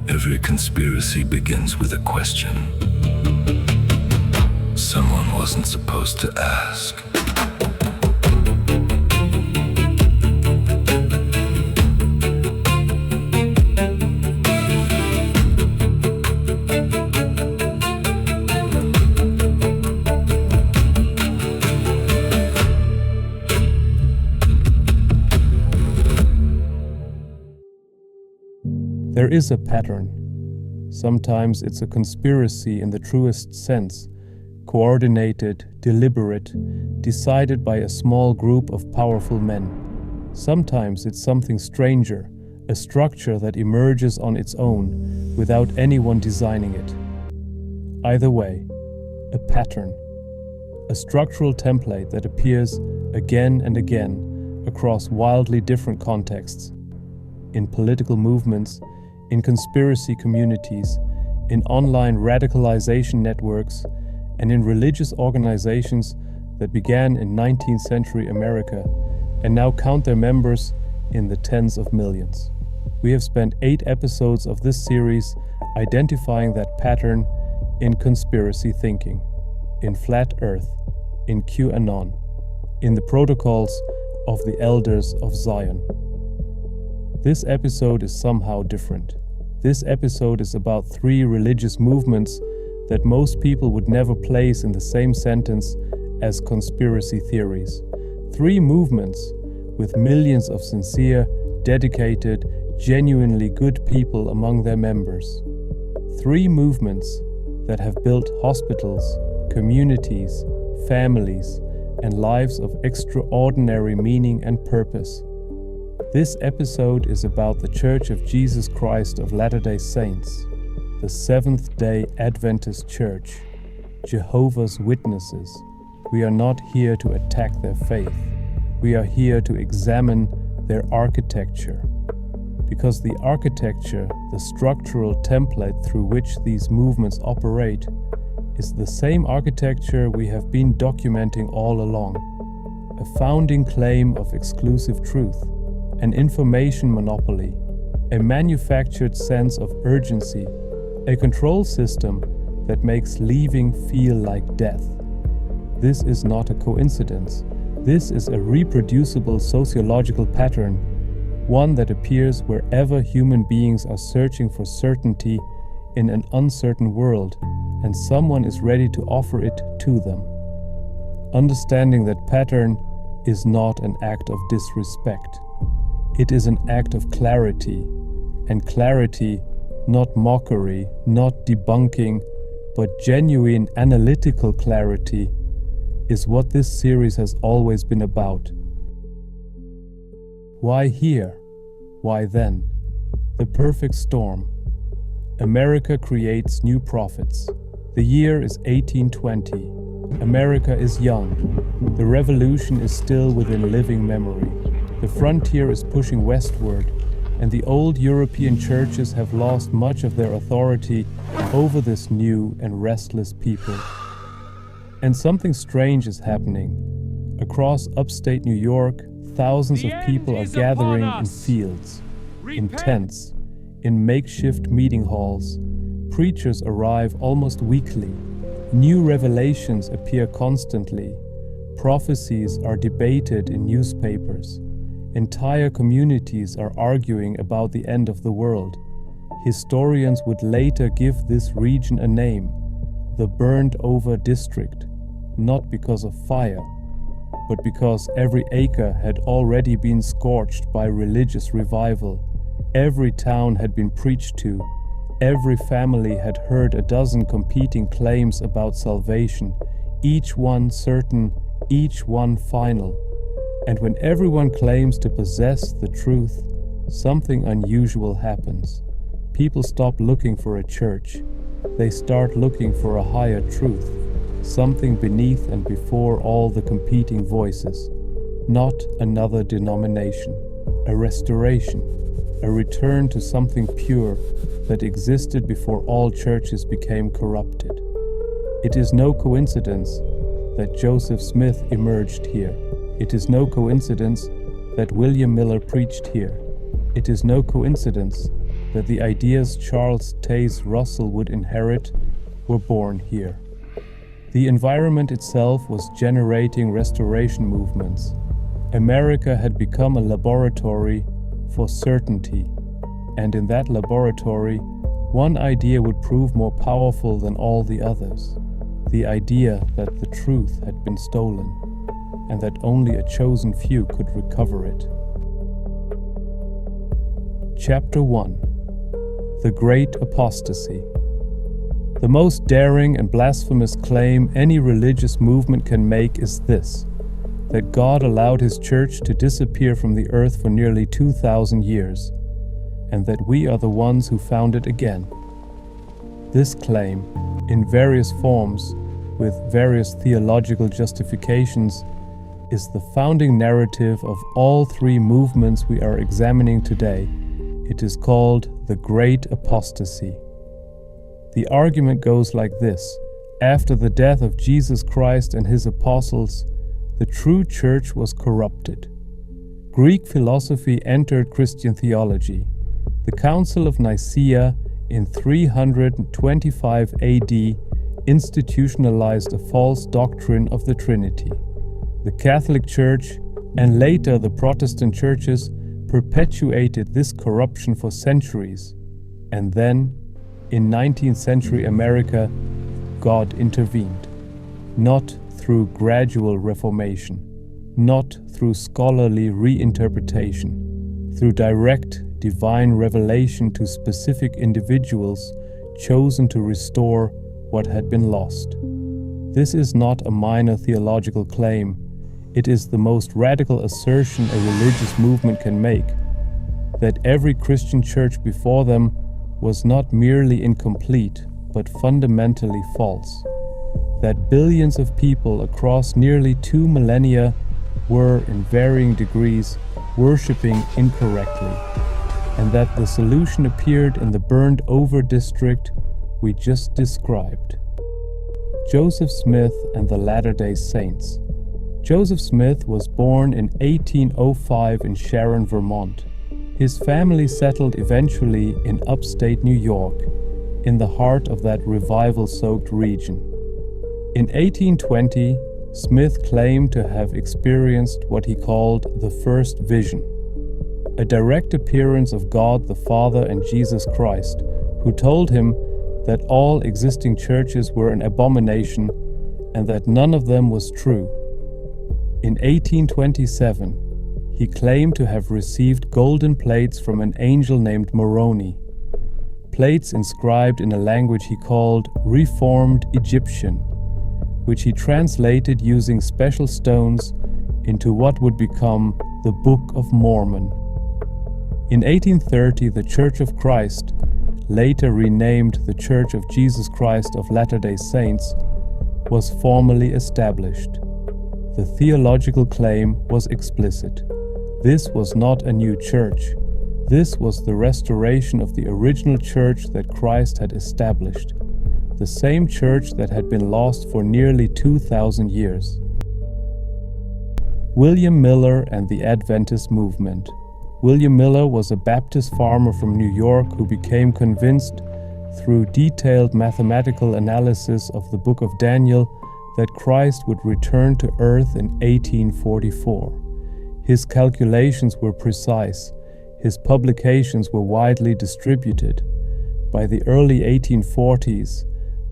Every conspiracy begins with a question someone wasn't supposed to ask. There is a pattern. Sometimes it's a conspiracy in the truest sense, coordinated, deliberate, decided by a small group of powerful men. Sometimes it's something stranger, a structure that emerges on its own, without anyone designing it. Either way, a pattern. A structural template that appears again and again across wildly different contexts. In political movements, in conspiracy communities, in online radicalization networks, and in religious organizations that began in 19th century America and now count their members in the tens of millions. We have spent 8 episodes of this series identifying that pattern in conspiracy thinking, in Flat Earth, in QAnon, in the protocols of the Elders of Zion. This episode is somehow different. This episode is about 3 religious movements that most people would never place in the same sentence as conspiracy theories. 3 movements with millions of sincere, dedicated, genuinely good people among their members. 3 movements that have built hospitals, communities, families, and lives of extraordinary meaning and purpose. This episode is about the Church of Jesus Christ of Latter-day Saints, the Seventh-day Adventist Church, Jehovah's Witnesses. We are not here to attack their faith. We are here to examine their architecture. Because the architecture, the structural template through which these movements operate, is the same architecture we have been documenting all along. A founding claim of exclusive truth, an information monopoly, a manufactured sense of urgency, a control system that makes leaving feel like death. This is not a coincidence. This is a reproducible sociological pattern, one that appears wherever human beings are searching for certainty in an uncertain world, and someone is ready to offer it to them. Understanding that pattern is not an act of disrespect. It is an act of clarity, and clarity, not mockery, not debunking, but genuine analytical clarity, is what this series has always been about. Why here? Why then? The perfect storm. America creates new prophets. The year is 1820. America is young. The revolution is still within living memory. The frontier is pushing westward, and the old European churches have lost much of their authority over this new and restless people. And something strange is happening. Across upstate New York, thousands of people are gathering in fields, in tents, in makeshift meeting halls. Preachers arrive almost weekly. New revelations appear constantly. Prophecies are debated in newspapers. Entire communities are arguing about the end of the world. Historians would later give this region a name, the burned-over district, not because of fire, but because every acre had already been scorched by religious revival. Every town had been preached to. Every family had heard a dozen competing claims about salvation, each one certain, each one final. And when everyone claims to possess the truth, something unusual happens. People stop looking for a church. They start looking for a higher truth, something beneath and before all the competing voices. Not another denomination, a restoration, a return to something pure that existed before all churches became corrupted. It is no coincidence that Joseph Smith emerged here. It is no coincidence that William Miller preached here. It is no coincidence that the ideas Charles Taze Russell would inherit were born here. The environment itself was generating restoration movements. America had become a laboratory for certainty, and in that laboratory, one idea would prove more powerful than all the others. The idea that the truth had been stolen, and that only a chosen few could recover it. Chapter 1: The Great Apostasy. The most daring and blasphemous claim any religious movement can make is this: that God allowed His church to disappear from the earth for nearly 2,000 years, and that we are the ones who found it again. This claim, in various forms, with various theological justifications, is the founding narrative of all three movements we are examining today. It is called the Great Apostasy. The argument goes like this: after the death of Jesus Christ and His apostles, the true church was corrupted. Greek philosophy entered Christian theology. The Council of Nicaea in 325 AD institutionalized a false doctrine of the Trinity. The Catholic Church, and later the Protestant churches, perpetuated this corruption for centuries. And then, in 19th century America, God intervened. Not through gradual reformation, not through scholarly reinterpretation, through direct divine revelation to specific individuals chosen to restore what had been lost. This is not a minor theological claim. It is the most radical assertion a religious movement can make, that every Christian church before them was not merely incomplete, but fundamentally false. That billions of people across nearly 2 millennia were, in varying degrees, worshipping incorrectly, and that the solution appeared in the burned-over district we just described. Joseph Smith and the Latter-day Saints. Joseph Smith was born in 1805 in Sharon, Vermont. His family settled eventually in upstate New York, in the heart of that revival-soaked region. In 1820, Smith claimed to have experienced what he called the first vision, a direct appearance of God the Father and Jesus Christ, who told him that all existing churches were an abomination and that none of them was true. In 1827, he claimed to have received golden plates from an angel named Moroni, plates inscribed in a language he called Reformed Egyptian, which he translated using special stones into what would become the Book of Mormon. In 1830, the Church of Christ, later renamed the Church of Jesus Christ of Latter-day Saints, was formally established. The theological claim was explicit. This was not a new church. This was the restoration of the original church that Christ had established, the same church that had been lost for nearly 2,000 years. William Miller and the Adventist movement. William Miller was a Baptist farmer from New York who became convinced through detailed mathematical analysis of the book of Daniel that Christ would return to earth in 1844. His calculations were precise. His publications were widely distributed. By the early 1840s,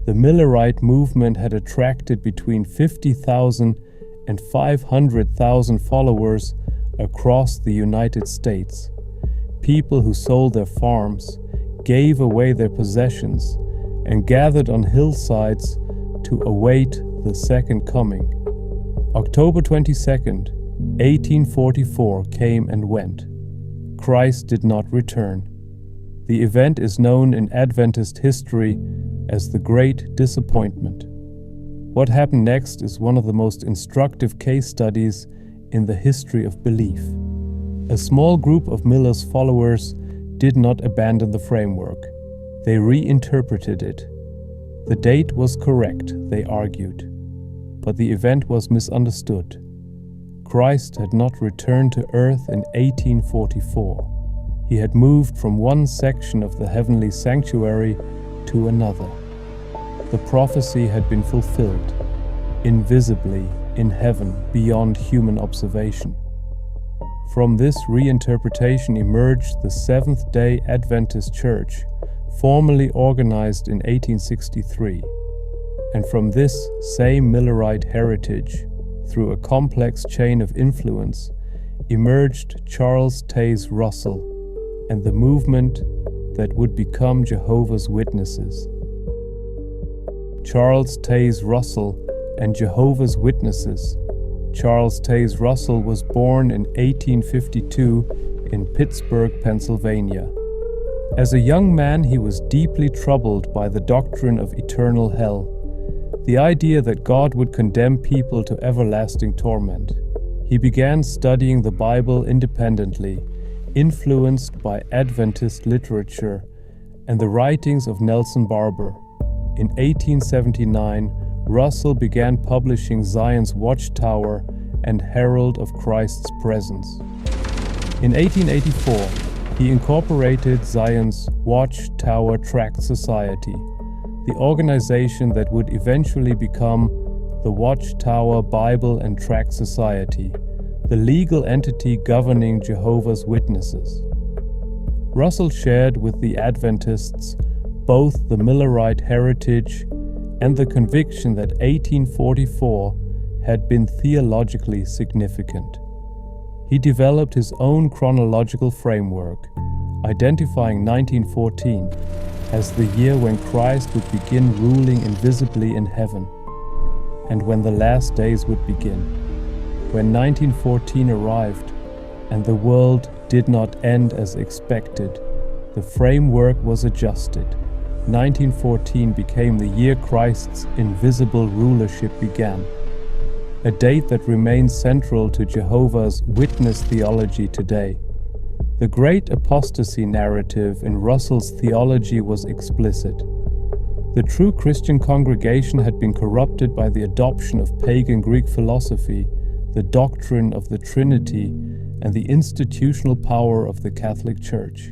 the Millerite movement had attracted between 50,000 and 500,000 followers across the United States. People who sold their farms, gave away their possessions, and gathered on hillsides to await the second coming. October 22nd, 1844 came and went. Christ did not return. The event is known in Adventist history as the Great Disappointment. What happened next is one of the most instructive case studies in the history of belief. A small group of Miller's followers did not abandon the framework. They reinterpreted it. The date was correct, they argued, but the event was misunderstood. Christ had not returned to earth in 1844. He had moved from one section of the heavenly sanctuary to another. The prophecy had been fulfilled, invisibly in heaven beyond human observation. From this reinterpretation emerged the Seventh-day Adventist Church, formally organized in 1863. And from this same Millerite heritage, through a complex chain of influence, emerged Charles Taze Russell and the movement that would become Jehovah's Witnesses. Charles Taze Russell and Jehovah's Witnesses. Charles Taze Russell was born in 1852 in Pittsburgh, Pennsylvania. As a young man, he was deeply troubled by the doctrine of eternal hell, the idea that God would condemn people to everlasting torment. He began studying the Bible independently, influenced by Adventist literature and the writings of Nelson Barber. In 1879, Russell began publishing Zion's Watchtower and Herald of Christ's Presence. In 1884, he incorporated Zion's Watchtower Tract Society, the organization that would eventually become the Watchtower Bible and Tract Society, the legal entity governing Jehovah's Witnesses. Russell shared with the Adventists both the Millerite heritage and the conviction that 1844 had been theologically significant. He developed his own chronological framework, identifying 1914 as the year when Christ would begin ruling invisibly in heaven, and when the last days would begin. When 1914 arrived and the world did not end as expected, the framework was adjusted. 1914 became the year Christ's invisible rulership began, a date that remains central to Jehovah's Witness theology today. The great apostasy narrative in Russell's theology was explicit. The true Christian congregation had been corrupted by the adoption of pagan Greek philosophy, the doctrine of the Trinity, and the institutional power of the Catholic Church.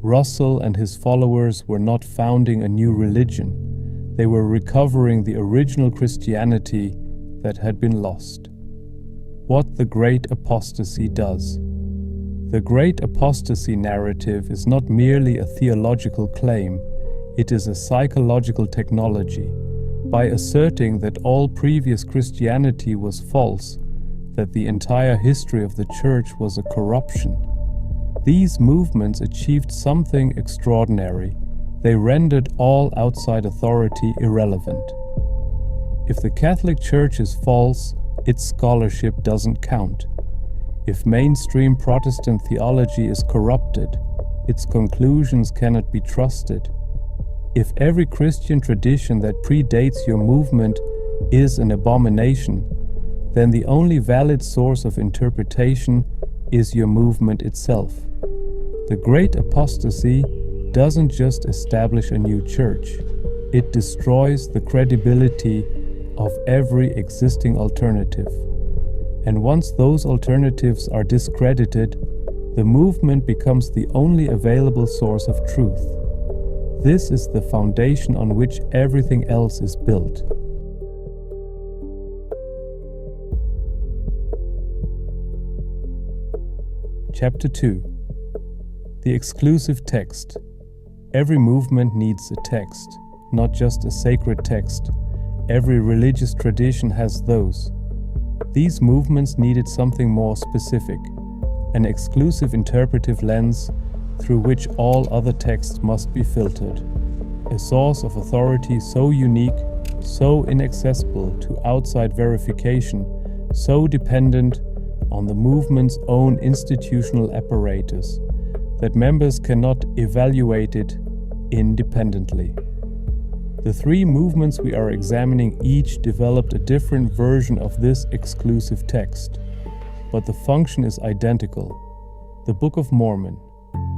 Russell and his followers were not founding a new religion. They were recovering the original Christianity that had been lost. What the great apostasy does. The great apostasy narrative is not merely a theological claim, it is a psychological technology. By asserting that all previous Christianity was false, that the entire history of the Church was a corruption, these movements achieved something extraordinary. They rendered all outside authority irrelevant. If the Catholic Church is false, its scholarship doesn't count. If mainstream Protestant theology is corrupted, its conclusions cannot be trusted. If every Christian tradition that predates your movement is an abomination, then the only valid source of interpretation is your movement itself. The great apostasy doesn't just establish a new church, it destroys the credibility of every existing alternative. And once those alternatives are discredited, the movement becomes the only available source of truth. This is the foundation on which everything else is built. Chapter 2. The exclusive text. Every movement needs a text, not just a sacred text. Every religious tradition has those. These movements needed something more specific, an exclusive interpretive lens through which all other texts must be filtered. A source of authority so unique, so inaccessible to outside verification, so dependent on the movement's own institutional apparatus, that members cannot evaluate it independently. The three movements we are examining each developed a different version of this exclusive text, but the function is identical. The Book of Mormon.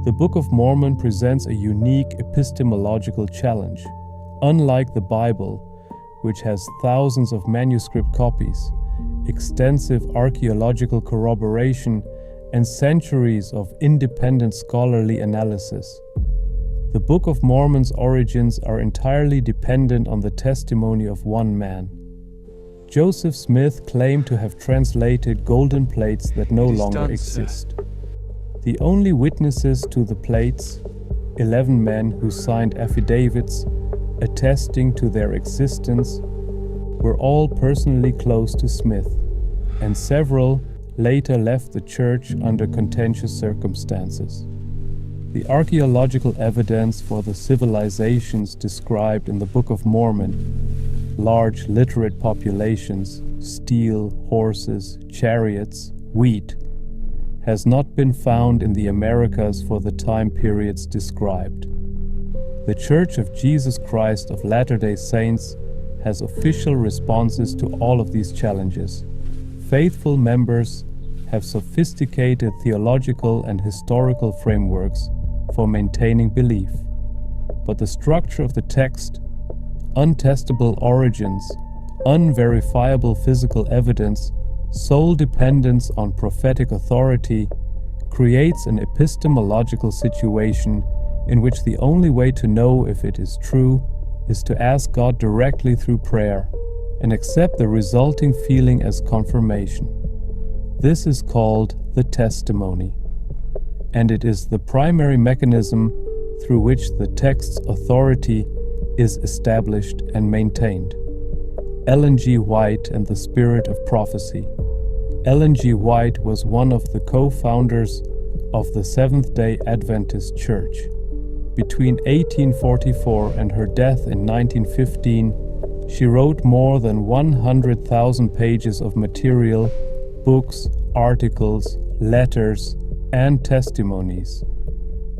The Book of Mormon presents a unique epistemological challenge. Unlike the Bible, which has thousands of manuscript copies, extensive archaeological corroboration, and centuries of independent scholarly analysis. The Book of Mormon's origins are entirely dependent on the testimony of one man. Joseph Smith claimed to have translated golden plates that no longer exist. The only witnesses to the plates, 11 men who signed affidavits attesting to their existence, were all personally close to Smith, and several later left the church under contentious circumstances. The archaeological evidence for the civilizations described in the Book of Mormon, large literate populations, steel, horses, chariots, wheat, has not been found in the Americas for the time periods described. The Church of Jesus Christ of Latter-day Saints has official responses to all of these challenges. Faithful members have sophisticated theological and historical frameworks for maintaining belief. But the structure of the text, untestable origins, unverifiable physical evidence, sole dependence on prophetic authority, creates an epistemological situation in which the only way to know if it is true is to ask God directly through prayer and accept the resulting feeling as confirmation. This is called the testimony, and it is the primary mechanism through which the text's authority is established and maintained. Ellen G. White and the Spirit of Prophecy. Ellen G. White was one of the co-founders of the Seventh-day Adventist Church. Between 1844 and her death in 1915, she wrote more than 100,000 pages of material, books, articles, letters, and testimonies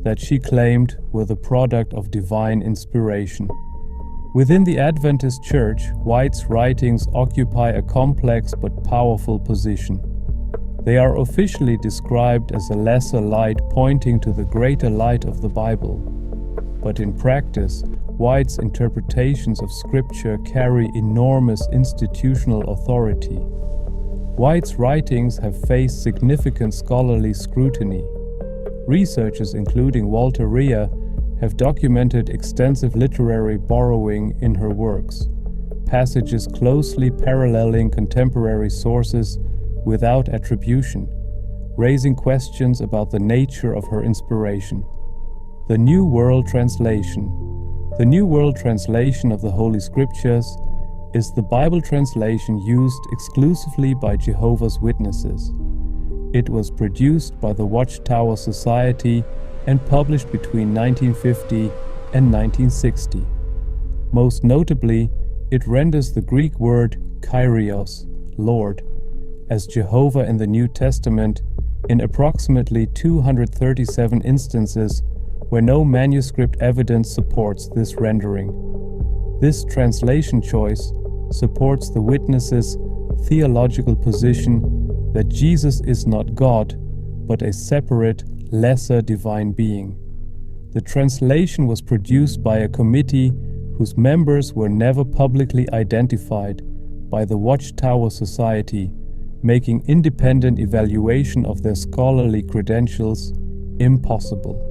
that she claimed were the product of divine inspiration. Within the Adventist Church, White's writings occupy a complex but powerful position. They are officially described as a lesser light pointing to the greater light of the Bible. But in practice, White's interpretations of Scripture carry enormous institutional authority. White's writings have faced significant scholarly scrutiny. Researchers including Walter Rea have documented extensive literary borrowing in her works, passages closely paralleling contemporary sources without attribution, raising questions about the nature of her inspiration. The New World Translation. The New World Translation of the Holy Scriptures is the Bible translation used exclusively by Jehovah's Witnesses. It was produced by the Watchtower Society and published between 1950 and 1960. Most notably, it renders the Greek word Kyrios, Lord, as Jehovah in the New Testament in approximately 237 instances where no manuscript evidence supports this rendering. This translation choice supports the witnesses' theological position that Jesus is not God, but a separate, lesser divine being. The translation was produced by a committee whose members were never publicly identified by the Watchtower Society, making independent evaluation of their scholarly credentials impossible.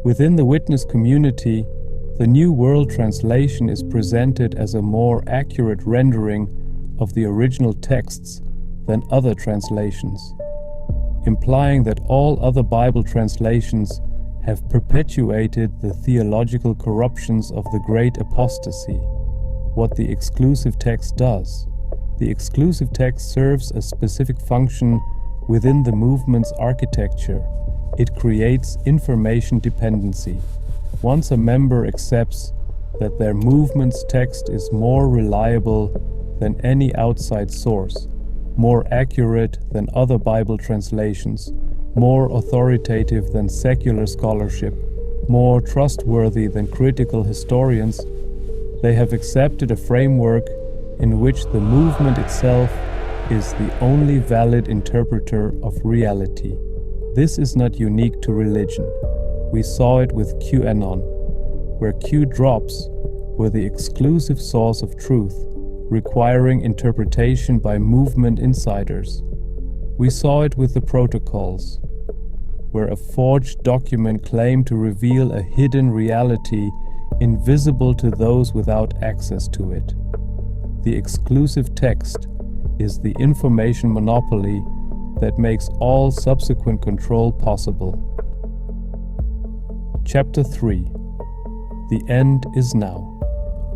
Within the witness community, the New World Translation is presented as a more accurate rendering of the original texts than other translations, implying that all other Bible translations have perpetuated the theological corruptions of the Great Apostasy. What the exclusive text does. The exclusive text serves a specific function within the movement's architecture. It creates information dependency. Once a member accepts that their movement's text is more reliable than any outside source, more accurate than other Bible translations, more authoritative than secular scholarship, more trustworthy than critical historians, they have accepted a framework in which the movement itself is the only valid interpreter of reality. This is not unique to religion. We saw it with QAnon, where Q drops were the exclusive source of truth, requiring interpretation by movement insiders. We saw it with the protocols, where a forged document claimed to reveal a hidden reality invisible to those without access to it. The exclusive text is the information monopoly that makes all subsequent control possible. Chapter 3. The end is now.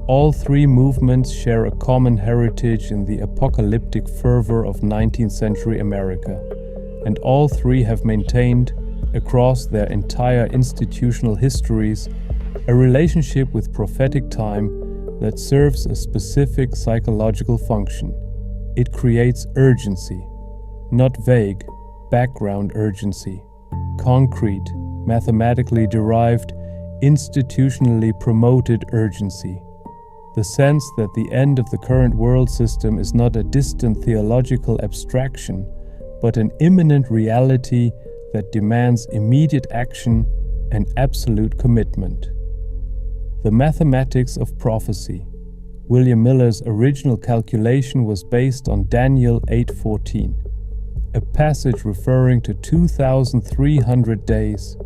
All three movements share a common heritage in the apocalyptic fervor of 19th century America, and all three have maintained, across their entire institutional histories, a relationship with prophetic time that serves a specific psychological function. It creates urgency, not vague, background urgency, concrete, mathematically derived, institutionally promoted urgency. The sense that the end of the current world system is not a distant theological abstraction, but an imminent reality that demands immediate action and absolute commitment. The mathematics of prophecy. William Miller's original calculation was based on Daniel 8:14, a passage referring to 2,300 days,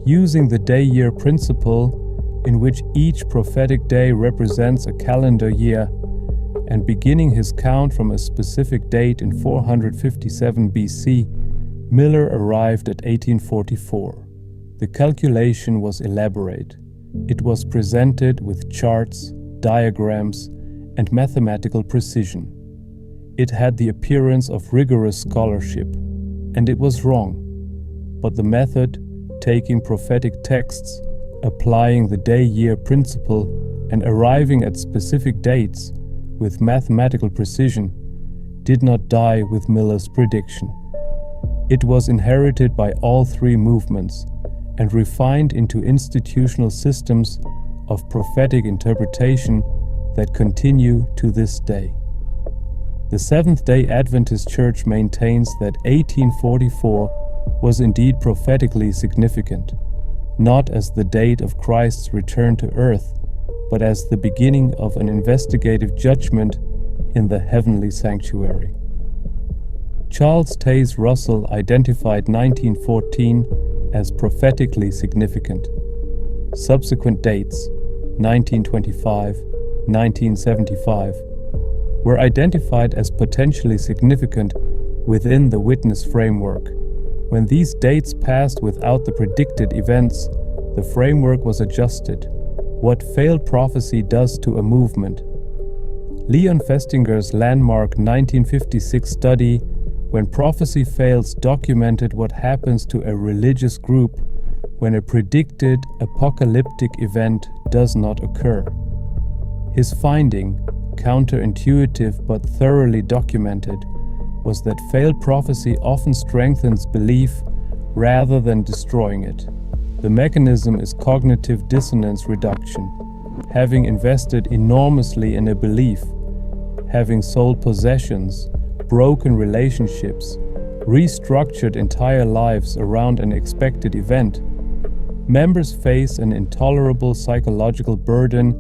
using the day-year principle in which each prophetic day represents a calendar year, and beginning his count from a specific date in 457 BC, Miller arrived at 1844. The calculation was elaborate. It was presented with charts, diagrams, and mathematical precision. It had the appearance of rigorous scholarship, and it was wrong. But the method, taking prophetic texts, applying the day-year principle, and arriving at specific dates with mathematical precision, did not die with Miller's prediction. It was inherited by all three movements and refined into institutional systems of prophetic interpretation that continue to this day. The Seventh-day Adventist Church maintains that 1844 was indeed prophetically significant, not as the date of Christ's return to earth, but as the beginning of an investigative judgment in the heavenly sanctuary. Charles Taze Russell identified 1914 as prophetically significant. Subsequent dates, 1925, 1975, were identified as potentially significant within the witness framework. When these dates passed without the predicted events, the framework was adjusted, what failed prophecy does to a movement. Leon Festinger's landmark 1956 study, When Prophecy Fails, documented what happens to a religious group when a predicted apocalyptic event does not occur. His finding, counterintuitive but thoroughly documented, was that failed prophecy often strengthens belief rather than destroying it. The mechanism is cognitive dissonance reduction. Having invested enormously in a belief, having sold possessions, broken relationships, restructured entire lives around an expected event, members face an intolerable psychological burden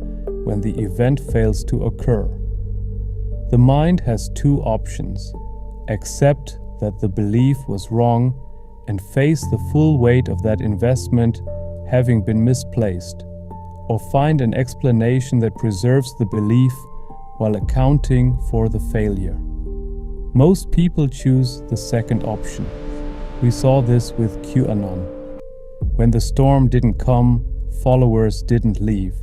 when the event fails to occur. The mind has two options: accept that the belief was wrong and face the full weight of that investment having been misplaced, or find an explanation that preserves the belief while accounting for the failure. Most people choose the second option. We saw this with QAnon. When the storm didn't come, followers didn't leave.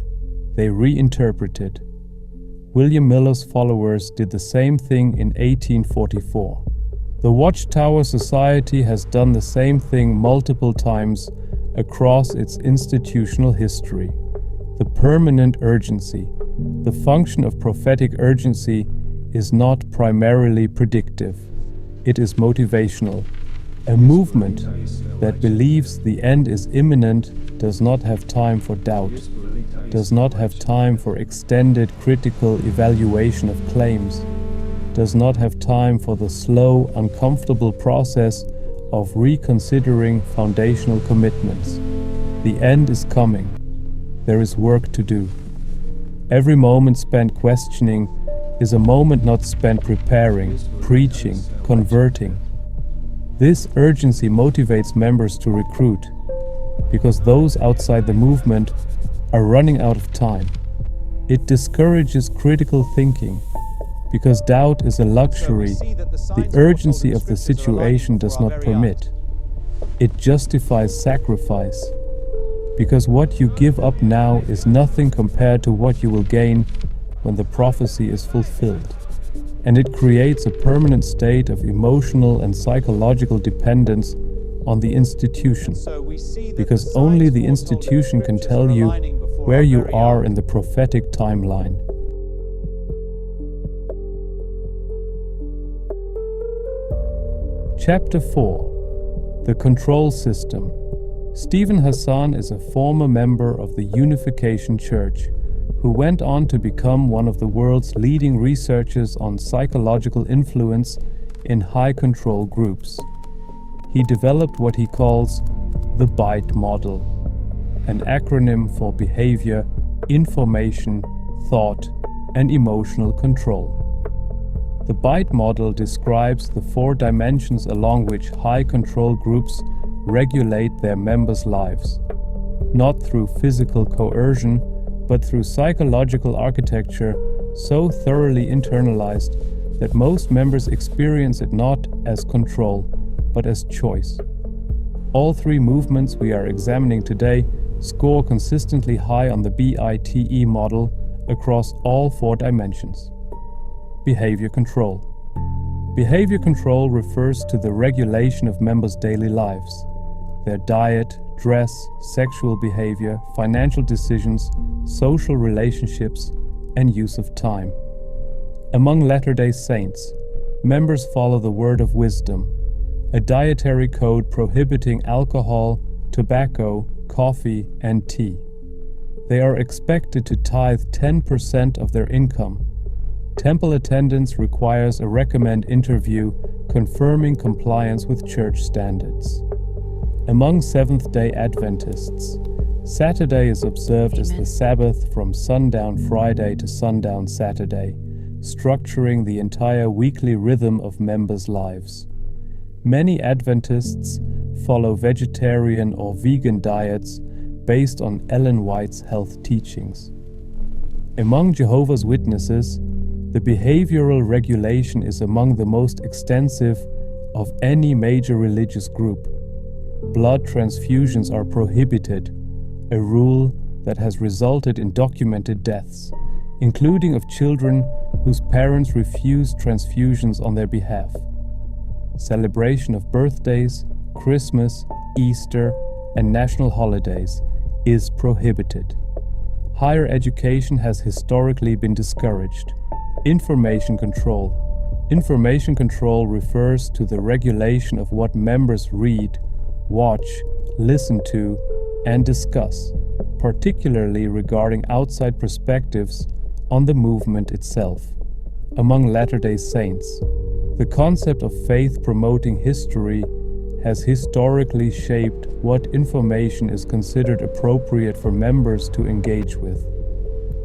They reinterpreted. William Miller's followers did the same thing in 1844. The Watchtower Society has done the same thing multiple times across its institutional history. The permanent urgency, the function of prophetic urgency, is not primarily predictive. It is motivational. A movement that believes the end is imminent does not have time for doubt, does not have time for extended critical evaluation of claims, does not have time for the slow, uncomfortable process of reconsidering foundational commitments. The end is coming. There is work to do. Every moment spent questioning is a moment not spent preparing, preaching, converting. This urgency motivates members to recruit, because those outside the movement are running out of time. It discourages critical thinking, because doubt is a luxury the urgency of the situation does not permit. It justifies sacrifice, because what you give up now is nothing compared to what you will gain when the prophecy is fulfilled. And it creates a permanent state of emotional and psychological dependence on the institution, because only the institution can tell you where you are in the prophetic timeline. Chapter 4: The Control System. Stephen Hassan is a former member of the Unification Church who went on to become one of the world's leading researchers on psychological influence in high-control groups. He developed what he calls the BITE model, an acronym for behavior, information, thought, and emotional control. The BITE model describes the 4 dimensions along which high-control groups regulate their members' lives, not through physical coercion, but through psychological architecture so thoroughly internalized that most members experience it not as control, but as choice. All 3 movements we are examining today score consistently high on the BITE model across all 4 dimensions. Behavior control. Behavior control refers to the regulation of members' daily lives, their diet, dress, sexual behavior, financial decisions, social relationships, and use of time. Among Latter-day Saints, members follow the word of wisdom, a dietary code prohibiting alcohol, tobacco, coffee, and tea. They are expected to tithe 10% of their income. Temple attendance requires a recommend interview confirming compliance with church standards. Among Seventh-day Adventists, Saturday is observed as the Sabbath from sundown Friday to sundown Saturday, structuring the entire weekly rhythm of members' lives. Many Adventists follow vegetarian or vegan diets based on Ellen White's health teachings. Among Jehovah's Witnesses, the behavioral regulation is among the most extensive of any major religious group. Blood transfusions are prohibited, a rule that has resulted in documented deaths, including of children whose parents refused transfusions on their behalf. Celebration of birthdays, Christmas, Easter, and national holidays is prohibited. Higher education has historically been discouraged. Information control. Information control refers to the regulation of what members read, watch, listen to, and discuss, particularly regarding outside perspectives on the movement itself. Among Latter-day Saints, the concept of faith promoting history has historically shaped what information is considered appropriate for members to engage with.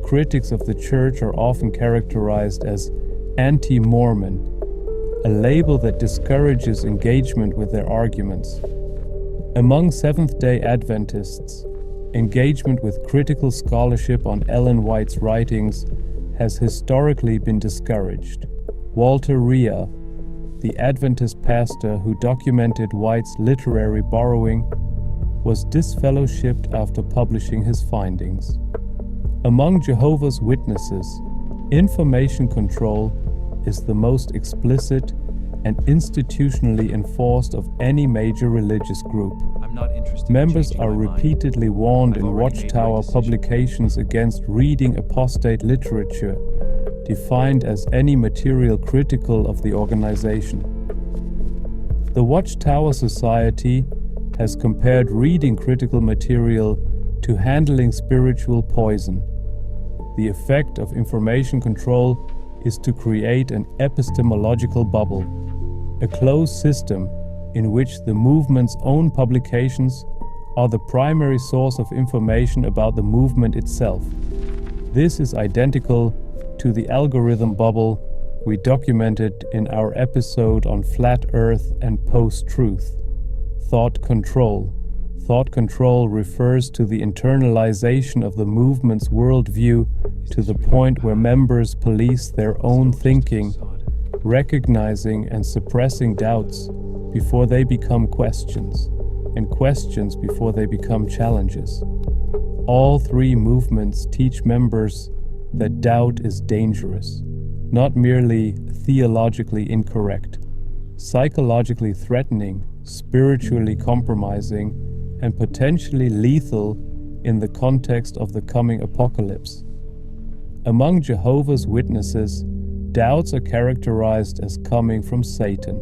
Critics of the church are often characterized as anti-Mormon, a label that discourages engagement with their arguments. Among Seventh-day Adventists, engagement with critical scholarship on Ellen White's writings has historically been discouraged. Walter Rhea, the Adventist pastor who documented White's literary borrowing, was disfellowshipped after publishing his findings. Among Jehovah's Witnesses, information control is the most explicit and institutionally enforced of any major religious group. Members are repeatedly warned in Watchtower publications against reading apostate literature, defined as any material critical of the organization. The Watchtower Society has compared reading critical material to handling spiritual poison. The effect of information control is to create an epistemological bubble, a closed system in which the movement's own publications are the primary source of information about the movement itself. This is identical to the algorithm bubble we documented in our episode on Flat Earth and Post-Truth. Thought control. Thought control refers to the internalization of the movement's worldview to the point where members police their own thinking, recognizing and suppressing doubts before they become questions, and questions before they become challenges. All three movements teach members that doubt is dangerous, not merely theologically incorrect, psychologically threatening, spiritually compromising, and potentially lethal in the context of the coming apocalypse. Among Jehovah's Witnesses, doubts are characterized as coming from Satan.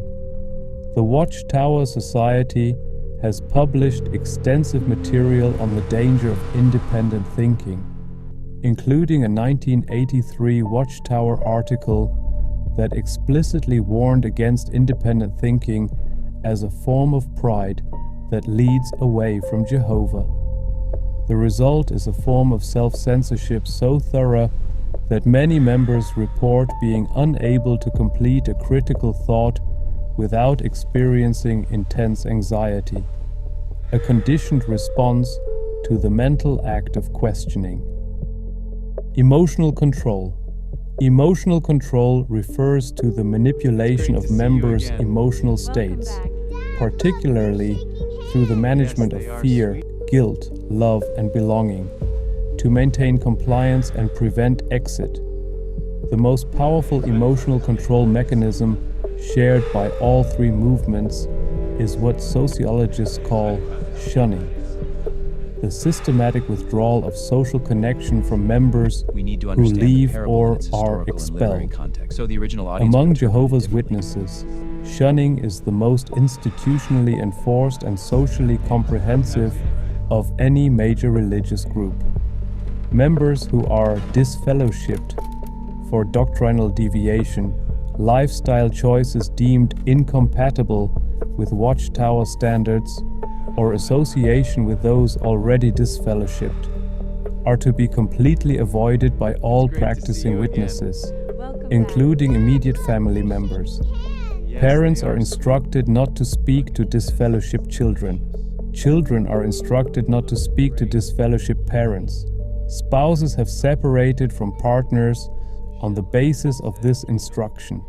The Watchtower Society has published extensive material on the danger of independent thinking, including a 1983 Watchtower article that explicitly warned against independent thinking as a form of pride that leads away from Jehovah. The result is a form of self-censorship so thorough that many members report being unable to complete a critical thought without experiencing intense anxiety, a conditioned response to the mental act of questioning. Emotional control. Emotional control refers to the manipulation of members' emotional states, particularly through the management of fear, guilt, love, and belonging, to maintain compliance and prevent exit. The most powerful emotional control mechanism shared by all three movements is what sociologists call shunning, the systematic withdrawal of social connection from members who leave or are expelled. Among Jehovah's Witnesses, shunning is the most institutionally enforced and socially comprehensive of any major religious group. Members who are disfellowshipped for doctrinal deviation, lifestyle choices deemed incompatible with Watchtower standards, or association with those already disfellowshipped, are to be completely avoided by all practicing witnesses, including immediate family members. Parents are instructed not to speak to disfellowshipped children. Children are instructed not to speak to disfellowshipped parents. Spouses have separated from partners on the basis of this instruction.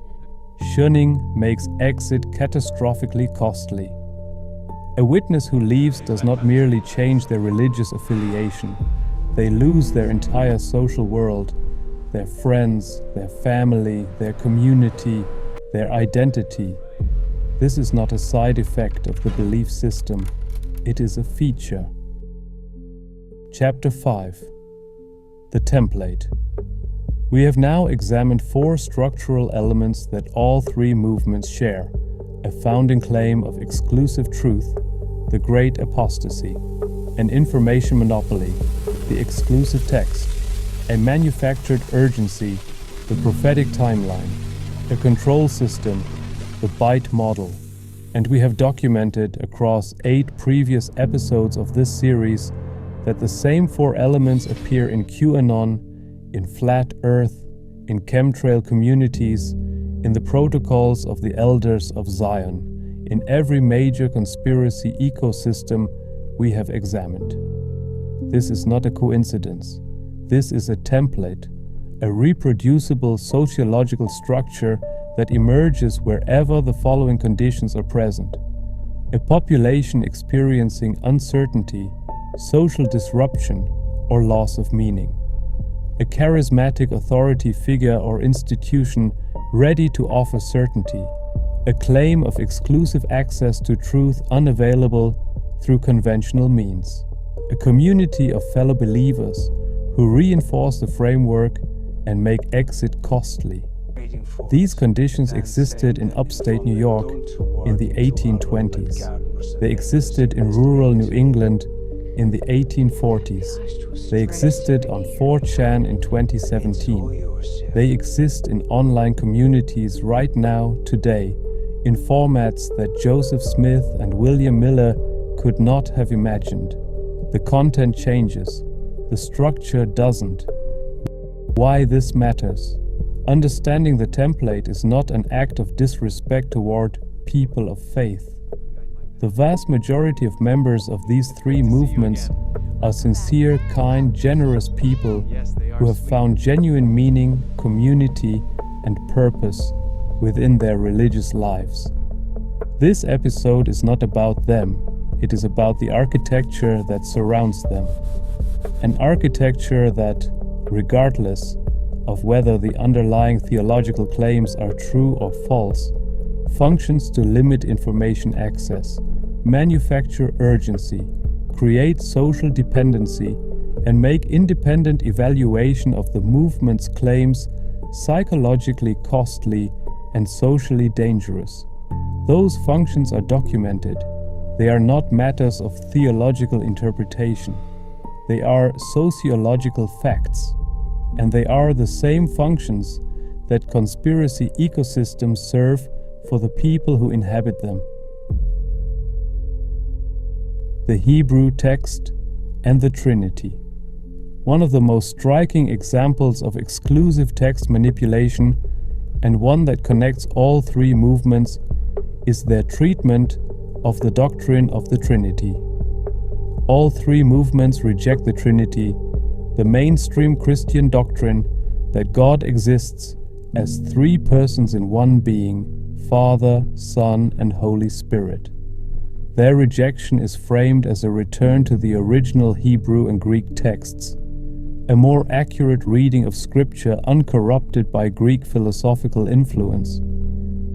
Shunning makes exit catastrophically costly. A witness who leaves does not merely change their religious affiliation. They lose their entire social world, their friends, their family, their community, their identity. This is not a side effect of the belief system. It is a feature. Chapter 5. The Template. We have now examined 4 structural elements that all three movements share: a founding claim of exclusive truth, the great apostasy, an information monopoly, the exclusive text, a manufactured urgency, the prophetic timeline, a control system, the byte model. And we have documented across 8 previous episodes of this series that the same 4 elements appear in QAnon, in Flat Earth, in chemtrail communities, in the protocols of the Elders of Zion, in every major conspiracy ecosystem we have examined. This is not a coincidence. This is a template, a reproducible sociological structure that emerges wherever the following conditions are present: a population experiencing uncertainty, social disruption, or loss of meaning; a charismatic authority figure or institution ready to offer certainty; a claim of exclusive access to truth unavailable through conventional means; a community of fellow believers who reinforce the framework and make exit costly. These conditions existed in upstate New York in the 1820s. They existed in rural New England in the 1840s. They existed on 4chan in 2017. They exist in online communities right now, today, in formats that Joseph Smith and William Miller could not have imagined. The content changes. The structure doesn't. Why this matters. Understanding the template is not an act of disrespect toward people of faith. The vast majority of members of these three movements are sincere, kind, generous people who have found genuine meaning, community, and purpose within their religious lives. This episode is not about them, it is about the architecture that surrounds them. An architecture that, regardless of whether the underlying theological claims are true or false, functions to limit information access, manufacture urgency, create social dependency, and make independent evaluation of the movement's claims psychologically costly and socially dangerous. Those functions are documented. They are not matters of theological interpretation. They are sociological facts, and they are the same functions that conspiracy ecosystems serve for the people who inhabit them. The Hebrew text and the Trinity. One of the most striking examples of exclusive text manipulation, and one that connects all three movements, is their treatment of the doctrine of the Trinity. All three movements reject the Trinity, the mainstream Christian doctrine that God exists as three persons in one being, Father, Son, and Holy Spirit. Their rejection is framed as a return to the original Hebrew and Greek texts, a more accurate reading of Scripture uncorrupted by Greek philosophical influence.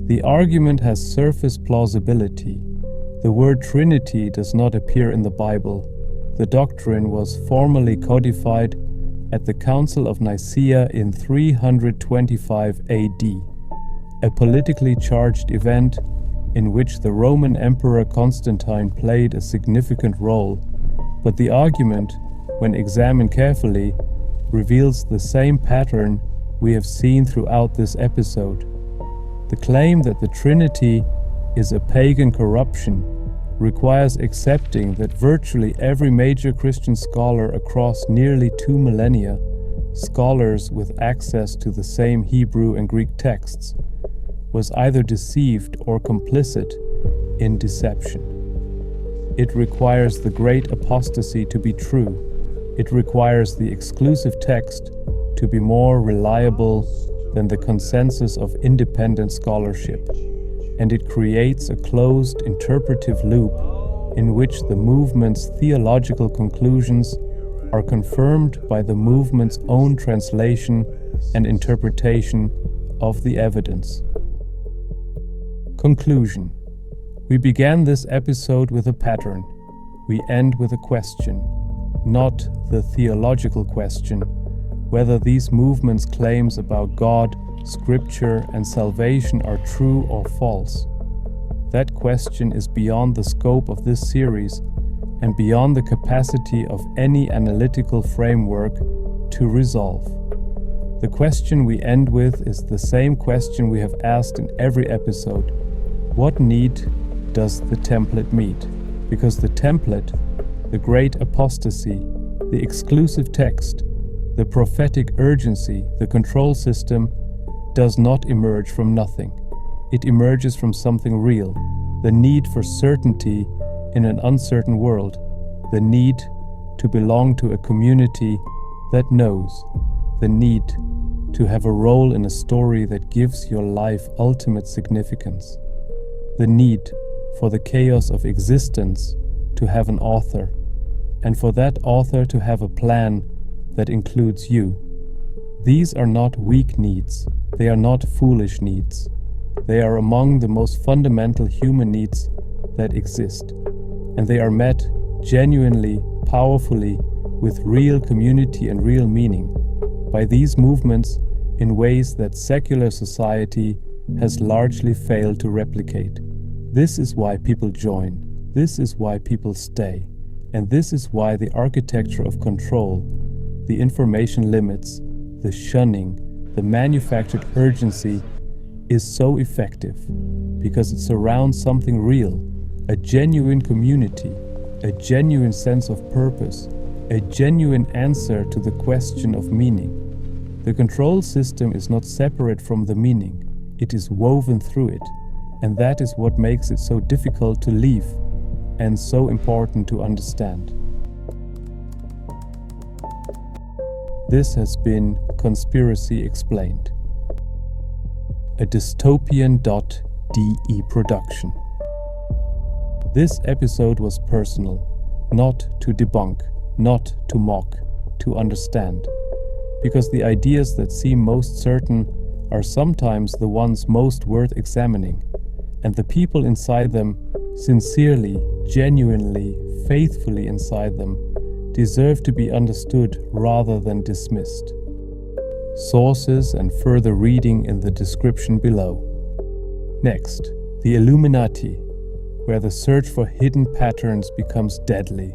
The argument has surface plausibility. The word Trinity does not appear in the Bible. The doctrine was formally codified at the Council of Nicaea in 325 AD, a politically charged event in which the Roman Emperor Constantine played a significant role, but the argument, when examined carefully, reveals the same pattern we have seen throughout this episode. The claim that the Trinity is a pagan corruption requires accepting that virtually every major Christian scholar across nearly 2 millennia, scholars with access to the same Hebrew and Greek texts, was either deceived or complicit in deception. It requires the great apostasy to be true. It requires the exclusive text to be more reliable than the consensus of independent scholarship, and it creates a closed interpretive loop in which the movement's theological conclusions are confirmed by the movement's own translation and interpretation of the evidence. Conclusion. We began this episode with a pattern. We end with a question, not the theological question, whether these movements' claims about God, Scripture, and salvation are true or false. That question is beyond the scope of this series and beyond the capacity of any analytical framework to resolve. The question we end with is the same question we have asked in every episode. What need does the template meet? Because the template, the great apostasy, the exclusive text, the prophetic urgency, the control system, does not emerge from nothing. It emerges from something real, the need for certainty in an uncertain world, the need to belong to a community that knows, the need to have a role in a story that gives your life ultimate significance, the need for the chaos of existence to have an author, and for that author to have a plan that includes you. These are not weak needs, they are not foolish needs. They are among the most fundamental human needs that exist, and they are met genuinely, powerfully, with real community and real meaning by these movements in ways that secular society has largely failed to replicate. This is why people join, this is why people stay, and this is why the architecture of control, the information limits, the shunning, the manufactured urgency is so effective, because it surrounds something real, a genuine community, a genuine sense of purpose, a genuine answer to the question of meaning. The control system is not separate from the meaning, it is woven through it, and that is what makes it so difficult to leave and so important to understand. This has been Conspiracy Explained, a dystopian.de production. This episode was personal, not to debunk, not to mock, to understand. Because the ideas that seem most certain are sometimes the ones most worth examining, and the people inside them, sincerely, genuinely, faithfully inside them, deserve to be understood rather than dismissed. Sources and further reading in the description below. Next, the Illuminati, where the search for hidden patterns becomes deadly.